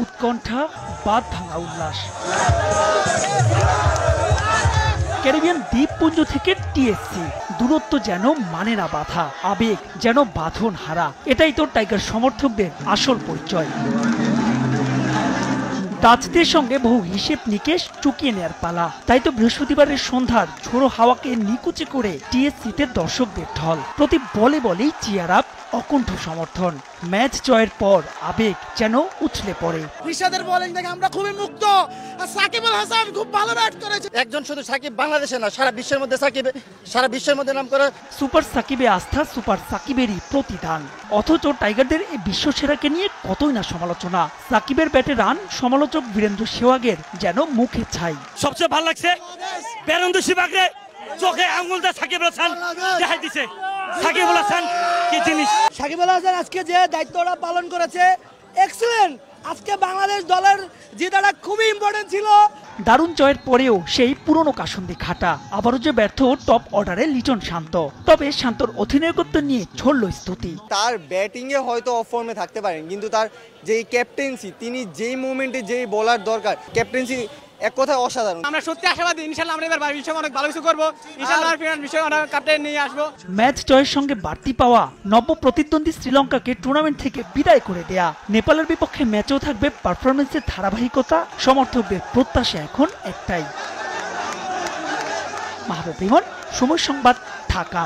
উৎকণ্ঠা, বাঁধ ভাঙা উল্লাস। ক্যারিবিয়ান দ্বীপপুঞ্জ থেকে টিএসসি, দূরত্ব যেন মানে না বাধা, আবেগ যেন বাঁধন হারা। এটাই তো টাইগার সমর্থকদের আসল পরিচয়। ডাচদের সঙ্গে বহু হিসেব নিকেশ চুকিয়ে নেয়ার পালা। তাই তো বৃহস্পতিবারের সন্ধ্যার ঝোড়ো হাওয়াকে নিকুচি করে টিএসসিতে দর্শকদের ঢল। প্রতি বলে বলেই চিয়ার আপ, অকুণ্ঠ সমর্থন। ম্যাচ জয়ের পর আবেগ যেন উছলে পড়ে। রিশাদের বোলিং দেখে আমরা খুবই মুগ্ধ। আর সাকিব আল হাসান খুব ভালো ব্যাট করেছে। একজন শুধু সাকিব বাংলাদেশে না, সারা বিশ্বের মধ্যে সাকিব, সারা বিশ্বের মধ্যে নাম করে। সুপার সাকিবে আস্থা, সুপার সাকিবেরই প্রতিদান। অথচ টাইগারদের এই বিশ্বসেরাকে নিয়ে কতই না সমালোচনা। সাকিবের ব্যাটে রান, সমালোচক বীরেন্দ্র সেহওয়াগের যেন মুখে ছাই। সবচেয়ে ভালো লাগছে বীরেন্দ্র সেহওয়াগকে চোখে আঙুল দিয়ে সাকিব আল হাসান দেখাই দিছে। সাকিব আল হাসান কি জিনিস। সাকিব আল হাসান আজকে যে দায়িত্বটা পালন করেছে এক্সেলেন্ট। আজকে বাংলাদেশ দলের জেতাটা খুবই ইম্পর্টেন্ট ছিল। দারুণ জয়ের পরেও সেই পুরনো কাসুন্দি খাটা। আবারও যে ব্যর্থ টপ অর্ডারে লিটন শান্ত। তবে শান্তর অধিনায়কত্ব নিয়ে ছড়ল স্তুতি। তার ব্যাটিংয়ে হয়তো অফ ফর্মে থাকতে পারেন, কিন্তু তার যেই ক্যাপ্টেন্সি, তিনি যেই মুভমেন্টে যেই বোলার দরকার, ক্যাপ্টেন্সি এক কথায় অসাধারণ। আমরা সত্যি আশাবাদী, ইনশাআল্লাহ আমরা এবার বিশ্বে অনেক ভালো কিছু করব। ইনশাআল্লাহ বিশ্বে অনেক ক্যাপ্টেন নিয়ে আসবো। ম্যাচ জয়ের সঙ্গে বাড়তি পাওয়া নব্য প্রতিদ্বন্দ্বী শ্রীলঙ্কাকে টুর্নামেন্ট থেকে বিদায় করে দেয়া। নেপালের বিপক্ষে ম্যাচেও থাকবে পারফরমেন্সের ধারাবাহিকতা। সমর্থকদের প্রত্যাশা এখন একটাই। মাহবুব রিমন, সময় সংবাদ, ঢাকা।